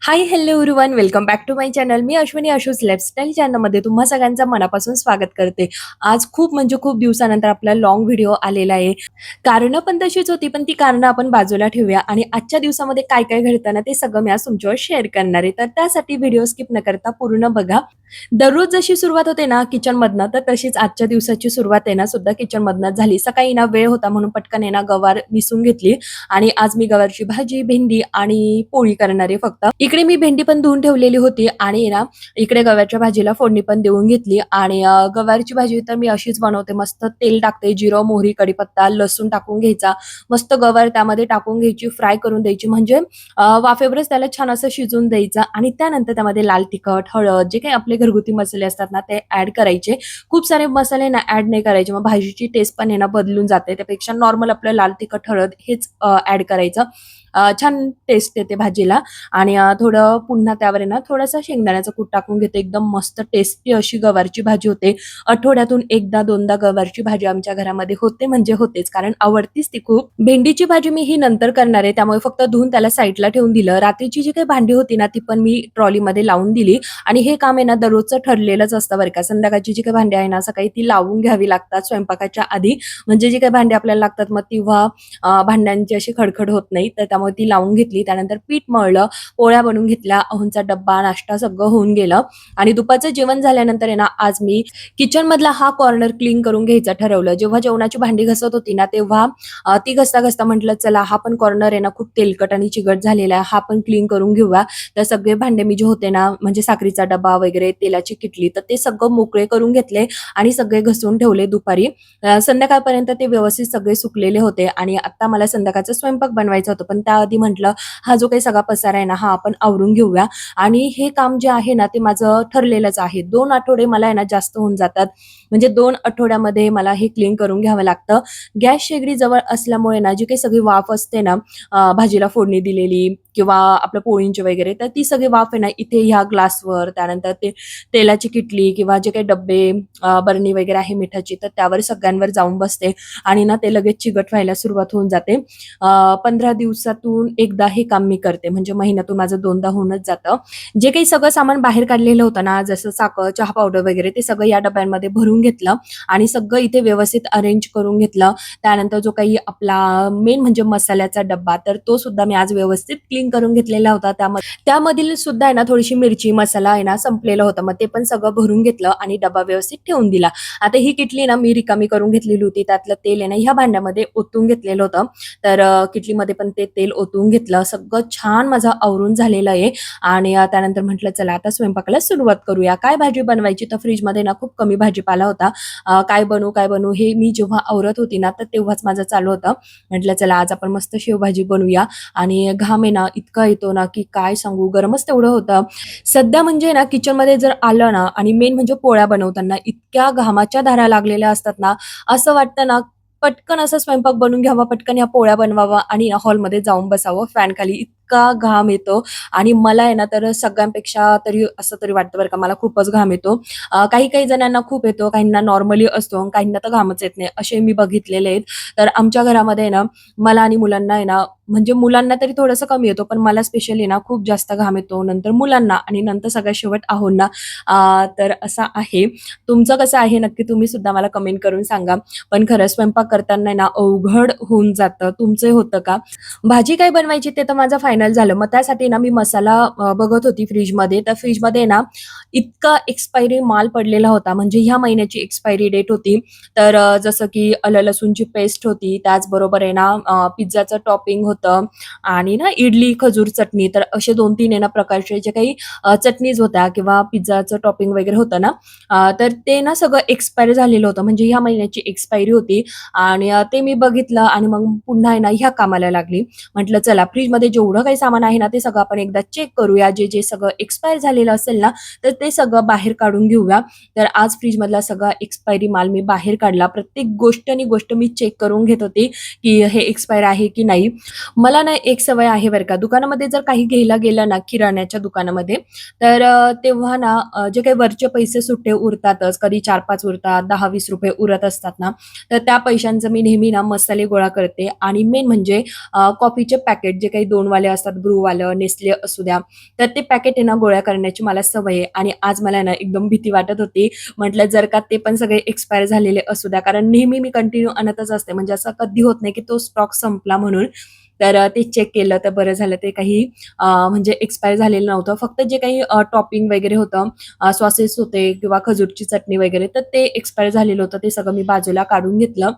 High hello everyone welcome back to my channel. मी Ashwini Ashu's lifestyle चॅनलमध्ये तुम्हा सगळ्यांचं मनापासून स्वागत करते. आज खूप म्हणजे खूप दिवसानंतर आपला लॉंग व्हिडिओ आलेला आहे. कारणं पण तशीच होती, पण ती कारणं आपण बाजूला ठेवूया आणि आजच्या दिवसामध्ये काय काय घडतं ना ते सगळं मी आज तुमच्यावर शेअर करणार आहे. तर त्यासाठी व्हिडिओ स्किप न करता पूर्ण बघा. दररोज जशी सुरुवात होते ना किचनमधनं, तर तशीच आजच्या दिवसाची सुरुवात आहे ना सुद्धा किचनमधनंच झाली. सकाळी ना वेळ होता म्हणून पटकन आहे ना गवार निसून घेतली आणि आज मी गवारची भाजी, भेंडी आणि पोळी करणार आहे फक्त. इकडे मी भेंडी पण धुवून ठेवलेली होती आणि ना इकडे गव्हाच्या भाजीला फोडणी पण देऊन घेतली आणि गवारची भाजी तर मी अशीच बनवते. मस्त तेल टाकते, जिरं, मोहरी, कढीपत्ता, लसूण टाकून घ्यायचा. मस्त गवार त्यामध्ये टाकून घ्यायची, फ्राय करून द्यायची म्हणजे वाफेवरच त्याला छान असं शिजवून द्यायचं आणि त्यानंतर त्यामध्ये लाल तिखट, हळद जे काही आपले घरगुती मसाले असतात ना ते ॲड करायचे. खूप सारे मसाले ना ॲड नाही करायचे. मग भाजीची टेस्ट पण आहे ना बदलून जाते. त्यापेक्षा नॉर्मल आपलं लाल तिखट, हळद हेच ॲड करायचं. छान टेस्ट येते भाजीला आणि थोडं पुन्हा त्यावर आहे ना थोडासा शेंगदाण्याचा कूट टाकून घेते. एकदम मस्त टेस्टी अशी गवारची भाजी होते. आठवड्यातून एकदा दोनदा गवारची भाजी आमच्या घरामध्ये होते म्हणजे होतेच, कारण आवडतीच ती खूप. भेंडीची भाजी मी ही नंतर करणार आहे, त्यामुळे फक्त धुवून त्याला साईडला ठेवून दिलं. रात्रीची जी काही भांडी होती ना ती पण मी ट्रॉलीमध्ये लावून दिली आणि हे काम आहे ना दररोजचं ठरलेलंच असतं बरं का. संध्याकाळची जी काही भांडी आहे ना सकाळी ती लावून घ्यावी लागतात स्वयंपाकाच्या आधी, म्हणजे जी काही भांडी आपल्याला लागतात मग तेव्हा भांड्यांची अशी खडखड होत नाही. तर त्यामुळे ती लावून घेतली. त्यानंतर पीठ मळलं, पोळ्या बनवून घेतल्या, अहोंचा डब्बा, नाश्ता सगळं होऊन गेलं आणि दुपारचं जेवण झाल्यानंतर आहे ना आज मी किचन मधला हा कॉर्नर क्लीन करून घ्यायचं ठरवलं. जेव्हा जेवणाची भांडी घसत होती ना तेव्हा ती घसता घसता म्हटलं चला हा पण कॉर्नर आहे ना खूप तेलकट आणि चिकट झालेला आहे, हा पण क्लीन करून घेऊया. तर सगळे भांडे मी जे होते ना म्हणजे साखरीचा डबा वगैरे, तेलाची किटली, तर ते सगळं मोकळे करून घेतले आणि सगळे घसून ठेवले दुपारी. संध्याकाळपर्यंत ते व्यवस्थित सगळे सुकलेले होते आणि आता मला संध्याकाळचा स्वयंपाक बनवायचा होता. पण त्याआधी म्हटलं हा जो काही सगळा पसारा आहे ना हा आपण आवरून घेऊया आणि हे काम जे आहे ना ते माझं ठरलेलंच आहे. 2 आठवडे मला आहे ना जास्त होऊन जातात. म्हणजे 2 आठवड्यामध्ये मला हे क्लीन करून घ्यावं लागतं. गॅस शेगडी जवळ असल्यामुळे ना जी काही सगळी वाफ असते ना भाजीला फोडणी दिलेली किंवा आपल्या पोळींची वगैरे, तर ती सगळी वाफ आहे ना इथे ह्या ग्लासवर, त्यानंतर ते तेलाची किटली किंवा जे काही डब्बे, बरणी वगैरे आहे मिठाची, तर त्यावर सगळ्यांवर जाऊन बसते आणि ना ते लगेच चिकट व्हायला सुरुवात होऊन जाते. 15 दिवसातून एकदा हे काम मी करते, म्हणजे महिन्यातून माझं 2दा होऊनच जातं. जे काही सगळं सामान बाहेर काढलेलं होतं ना, जसं साखर, चहा पावडर वगैरे, ते सगळं या डब्यांमध्ये भरून घेतलं आणि सगळं इथे व्यवस्थित अरेंज करून घेतलं. त्यानंतर जो काही आपला मेन म्हणजे मसाल्याचा डब्बा, तर तो सुद्धा मी आज व्यवस्थित क्लीन करून घेतलेला होता. त्यामधील सुद्धा आहे ना थोडीशी मिरची मसाला आहे ना संपलेलं होतं. मग ते पण सगळं भरून घेतलं आणि डबा व्यवस्थित ठेवून दिला. आता ही किटली ना मी रिकामी करून घेतलेली होती. त्यातलं तेल आहे ना ह्या भांड्यामध्ये ओतून घेतलेलं होतं. तर किटलीमध्ये पण ते तेल ओतून घेतलं. सगळं छान माझं आवरून झालेलं आहे आणि त्यानंतर म्हटलं चला आता स्वयंपाकाला सुरुवात करूया. काय भाजी बनवायची, तर फ्रिजमध्ये ना खूप कमी भाजीपाला होता. काय बनवू हे मी जेव्हा आवरत होती ना तर तेव्हाच माझं चालू होतं. म्हटलं चला आज आपण मस्त शेवभाजी बनवूया आणि घाम आहे ना इतका येतो ना की काय सांगू, गरमच तेवढं होतं. सध्या म्हणजे ना किचनमध्ये जर आलं ना आणि मेन म्हणजे पोळ्या बनवताना इतक्या घामाच्या धारा लागलेल्या असतात ना, असं वाटतं ना पटकन असा स्वयंपाक बनवून घ्यावा, पटकन ह्या पोळ्या बनवावा आणि हॉलमध्ये जाऊन बसावं फॅन खाली. इतका घाम येतो आणि मला आहे ना तर सगळ्यांपेक्षा तरी असं तरी वाटतं बरं का, मला खूपच घाम येतो. काही-काही जणांना खूप येतो, काहींना नॉर्मली असतो, काहींना तर घामच येत नाही, असे मी बघितलेले आहेत. तर आमच्या घरामध्ये आहे ना, मला आणि मुलांना आहे ना, म्हणजे मुलांना तरी थोडंसं कमी येतो, पण मला स्पेशली ना खूप जास्त घाम येतो. नंतर मुलांना आणि नंतर सगळ्यात शेवट आहोंना. तर असं आहे. तुमचं कसं आहे नक्की तुम्ही सुद्धा मला कमेंट करून सांगा. पण खरंच स्वयंपाक करताना आहे ना अवघड होऊन जातं. तुमचं होतं का? भाजी काय बनवायची ते तर माझं फायनल झालं. मग त्यासाठी ना मी मसाला बघत होती फ्रिजमध्ये. तर फ्रिजमध्ये ना इतका एक्सपायरी माल पडलेला होता. म्हणजे ह्या महिन्याची एक्सपायरी डेट होती. तर जसं की आलं लसूणची पेस्ट होती. त्याचबरोबर आहे ना पिझ्झाचं टॉपिंग होतं आणि ना इडली, खजूर चटणी. तर असे 2-3 आहे ना प्रकारचे जे काही चटणीज होत्या किंवा पिझ्झाचं टॉपिंग वगैरे होतं ना, तर ते ना सगळं एक्सपायर झालेलं होतं. म्हणजे ह्या महिन्याची एक्सपायरी होती आणि ते मी बघितलं आणि मग पुन्हा आहे ना ह्या कामाला लागली. म्हटलं चला फ्रिजमध्ये जेवढं काही सामान आहे ना, ते सगळं आपण एकदा चेक करूया. जे सगळं एक्सपायर झालेलं असेल ना, तर ते सगळं बाहेर काढून घेऊया. तर आज फ्रिजमधला सगळा एक्सपायरी माल मी बाहेर काढला. प्रत्येक गोष्ट आणि गोष्ट मी चेक करून घेत होते, की हे एक्सपायर आहे की नाही. मला ना एक सवय आहे बरं का, दुकानामध्ये जर काही घ्यायला गेलं ना, किराण्याच्या दुकानामध्ये, तर तेव्हा ना जे काही वरचे पैसे सुट्टे उरतातच, कधी 4-5 उरतात, ₹10-20 उरत असतात ना, तर त्या पैशांचं मी नेहमी ना मसाले गोळा करते आणि मेन म्हणजे कॉफीचे पॅकेट जे काही 2 वाले असतात, ब्रूवालं, नेस्ले असू द्या, तर ते पॅकेट आहे ना गोळा करण्याची मला सवय आहे आणि आज मला ना एकदम भीती वाटत होती. म्हटलं जर का ते पण सगळे एक्सपायर झालेले असू द्या, कारण नेहमी मी कंटिन्यू आणतच असते. म्हणजे असं कधी होत नाही की तो स्टॉक संपला म्हणून. तर ते चेक केलं तर बरं झालं ते काही म्हणजे एक्सपायर झालेलं नव्हतं. फक्त जे काही टॉपिंग वगैरे होतं, सॉसेस होते किंवा खजूरची चटणी वगैरे, तर ते एक्सपायर झालेलं होतं. ते सगळं मी बाजूला काढून घेतलं.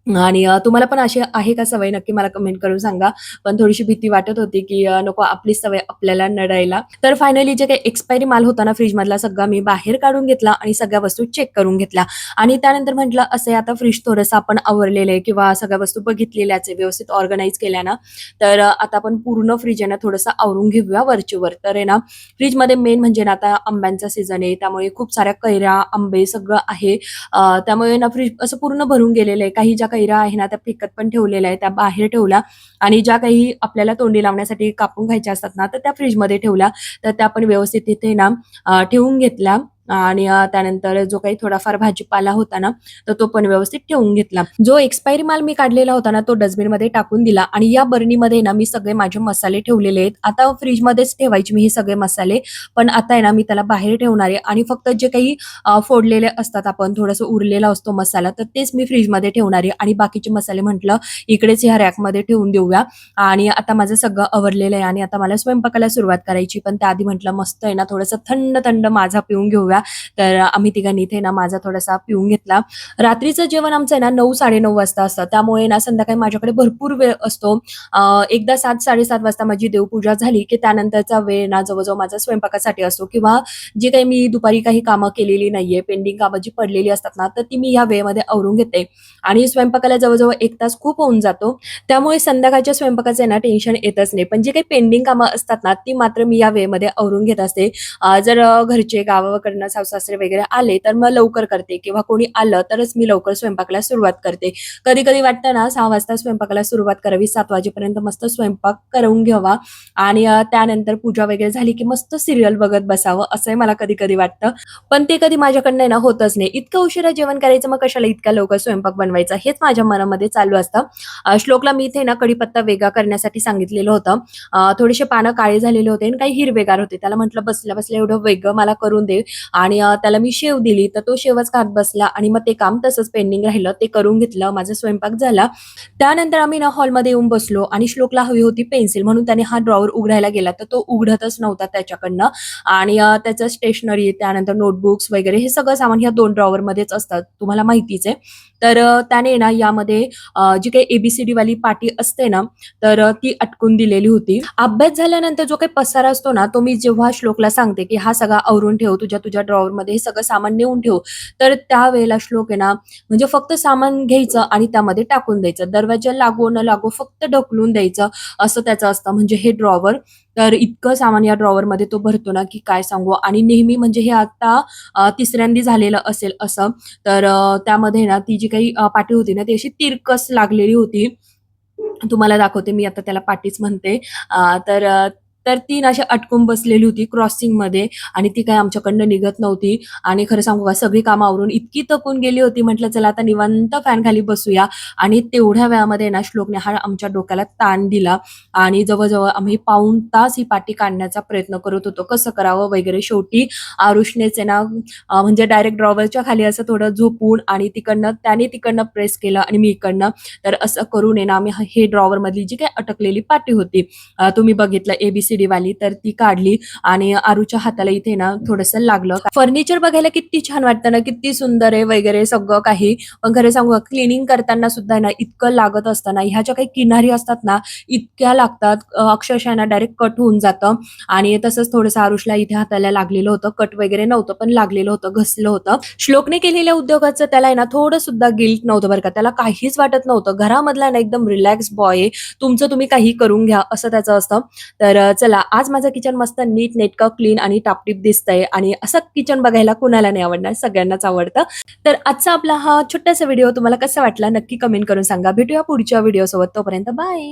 आणि तुम्हाला पण अशी आहे का सवय? नक्की मला कमेंट करून सांगा. पण थोडीशी भीती वाटत होती, की नको आपली सवय आपल्याला नडायला. तर फायनली जे काही एक्सपायरी माल होता ना फ्रिजमधला सगळा मी बाहेर काढून घेतला आणि सगळ्या वस्तू चेक करून घेतल्या. आणि त्यानंतर म्हटलं असं आहे आता फ्रिज थोडंसं आपण आवरलेलं आहे किंवा सगळ्या वस्तू बघितलेल्याच आहे, व्यवस्थित ऑर्गनाइज केल्या ना, तर आता आपण पूर्ण फ्रिज आहे ना थोडंसं आवरून घेऊया वरचेवर. तर आहे ना फ्रिजमध्ये मेन म्हणजे ना आता आंब्यांचा सीझन आहे, त्यामुळे खूप साऱ्या कैऱ्या, आंबे सगळं आहे. त्यामुळे ना फ्रिज असं पूर्ण भरून गेलेलं आहे. काही ज्या कैऱ्या आहे ना, त्या पिकत पण ठेवलेल्या आहेत, त्या बाहेर ठेवल्या आणि ज्या काही आपल्याला तोंडी लावण्यासाठी कापून खायच्या असतात ना, तर त्या फ्रिजमध्ये ठेवल्या. तर त्या पण व्यवस्थित तिथे ना ठेवून घेतल्या आणि त्यानंतर जो काही थोडाफार भाजीपाला होता ना, तर तो पण व्यवस्थित ठेवून घेतला. जो एक्सपायरी माल मी काढलेला होता ना, तो डस्टबिनमध्ये टाकून दिला आणि या बरणीमध्ये ना मी सगळे माझे मसाले ठेवलेले आहेत. आता फ्रिजमध्येच ठेवायचे मी हे सगळे मसाले, पण आता आहे ना मी त्याला बाहेर ठेवणार आहे आणि फक्त जे काही फोडलेले असतात आपण थोडंसं उरलेला असतो मसाला, तर तेच मी फ्रिजमध्ये ठेवणार आहे आणि बाकीचे मसाले म्हटलं इकडेच ह्या रॅकमध्ये ठेवून देऊया. आणि आता माझं सगळं आवरलेलं आहे आणि आता मला स्वयंपाकाला सुरुवात करायची. पण त्याआधी म्हटलं मस्त आहे ना थोडंसं थंड-थंड माझा पिऊन घेऊया. तर आम्ही तिघांनी इथे ना माझा थोडासा पिऊन घेतला. रात्रीचं जेवण आमचं आहे ना 9-9:30 वाजता असतं. त्यामुळे ना संध्याकाळी माझ्याकडे भरपूर वेळ असतो. एकदा 7-7:30 वाजता माझी देवपूजा झाली, की त्यानंतरचा वेळ ना जवळ माझा स्वयंपाकासाठी असतो किंवा जे काही मी दुपारी काही कामं केलेली नाहीये, पेंडिंग कामं जी पडलेली असतात ना, तर ती मी या वेळेमध्ये आवरून घेते आणि स्वयंपाकाला जवळ-जवळ 1 तास खूप होऊन जातो. त्यामुळे संध्याकाळच्या स्वयंपाकाचं आहे ना टेन्शन येतच नाही. पण जी काही पेंडिंग कामं असतात ना, ती मात्र मी या वेळेमध्ये आवरून घेत असते. जर घरचे गावाकडनं सासू-सासरे वगैरे आले, तर मग लवकर करते किंवा कोणी आलं तरच मी लवकर स्वयंपाकाला सुरुवात करते. कधी-कधी वाटतं ना 6 वाजता स्वयंपाकाला सुरुवात करावी, 7 वाजेपर्यंत मस्त स्वयंपाक करून घ्यावा आणि त्यानंतर पूजा वगैरे झाली, की मस्त सीरियल बघत बसावं, असंही मला कधी-कधी वाटतं. पण ते कधी माझ्याकडनं आहे ना होतच नाही. इतकं उशिरा जेवण करायचं, मग कशाला इतक्या लवकर स्वयंपाक बनवायचा, हेच माझ्या मनामध्ये चालू असतं. श्लोकला मी इथे ना कढीपत्ता वेगळा करण्यासाठी सांगितलेलं होतं. थोडेसे पानं काळे झालेले होते आणि काही हिरवेगार होते. त्याला म्हटलं बसल्या-बसल्या एवढं वेगळं मला करून दे आणि त्याला मी शेव दिली, तर तो शेवच खात बसला आणि मग ते काम तसंच पेंडिंग राहिलं. ते करून घेतलं. माझा स्वयंपाक झाला. त्यानंतर आम्ही ना हॉलमध्ये येऊन बसलो आणि श्लोकला हवी होती पेन्सिल म्हणून त्याने हा ड्रॉवर उघडायला गेला, तर तो उघडतच नव्हता त्याच्याकडनं आणि त्याचं स्टेशनरी, त्यानंतर नोटबुक्स वगैरे हे सगळं सामान ह्या 2 ड्रॉवरमध्येच असतं, तुम्हाला माहितीच आहे. तर त्याने ना यामध्ये जी काही ए वाली पाटी असते ना, तर ती अटकून दिलेली होती. अभ्यास झाल्यानंतर जो काही पसारा असतो ना, तो मी जेव्हा श्लोकला सांगते, की "हा सगळा आवरून ठेव, तुझ्या ड्रॉवरमध्ये हे सगळं सामान नेऊन ठेव." तर त्यावेळेला श्लोक आहे ना, म्हणजे फक्त सामान घ्यायचं आणि त्यामध्ये टाकून द्यायचं. दरवाजा लागो न लागो फक्त ढकलून द्यायचं, असं त्याचं असतं. म्हणजे हे ड्रॉवर तर इतकं सामान या ड्रॉवरमध्ये तो भरतो ना, की काय सांगू आणि नेहमी म्हणजे हे आता तिसऱ्यांदा झालेलं असेल असं. तर त्यामध्ये ना ती जी काही पाटी होती ना, ती अशी तिरकस लागलेली होती. तुम्हाला दाखवते मी आता त्याला पाटीच म्हणते. तर तर ती ना अशी अटकून बसलेली होती क्रॉसिंगमध्ये आणि ती काही आमच्याकडनं निघत नव्हती आणि खरं सांगू का सगळी कामं आवरून इतकी थकून गेली होती, म्हटलं चला आता निवांत फॅनखाली बसूया आणि तेवढ्या वेळामध्ये ना श्लोकने हा आमच्या डोक्याला ताण दिला आणि जवळ आम्ही पाऊण तास ही पाटी काढण्याचा प्रयत्न करत होतो. कसं करावं वगैरे. शेवटी आरुषनेच आहे ना म्हणजे डायरेक्ट ड्रॉवरच्या खाली असं थोडं झोपून आणि त्याने तिकडनं प्रेस केलं आणि मी इकडनं तर असं करून आहे ना आम्ही हे ड्रॉवरमधली जी काही अटकलेली पाटी होती तुम्ही बघितलं ए वाली तर ती काढली आणि आरूच्या हाताला इथे ना थोडंसं लागलं. फर्निचर बघायला किती छान वाटतं ना, किती सुंदर आहे वगैरे सगळं काही. पण खरं सांगू क्लिनिंग करताना सुद्धा ना इतकं लागत असतं ना, ह्या ज्या काही किनारी असतात ना, इतक्या लागतात अक्षरशः ना डायरेक्ट कट होऊन जातं आणि तसंच थोडंसं आरुषला इथे हाताला लागलेलं होतं. कट वगैरे नव्हतं, पण लागलेलं होतं, घसलं होतं. श्लोकने केलेल्या उद्योगाचं त्याला आहे ना थोडं सुद्धा गिल्ट नव्हतं बरं का. त्याला काहीच वाटत नव्हतं. घरामधला ना एकदम रिलॅक्स बॉय आहे. तुमचं तुम्ही काही करून घ्या असं त्याचं असतं. तर चला आज माझं किचन मस्त नीट-नेटकं, क्लीन आणि टापटीप दिसतंय आणि असं किचन बघायला कुणाला नाही आवडणार, सगळ्यांनाच आवडतं. तर आजचा आपला हा छोटासा व्हिडिओ तुम्हाला कसा वाटला नक्की कमेंट करून सांगा. भेटूया पुढच्या व्हिडिओसोबत. तोपर्यंत बाय.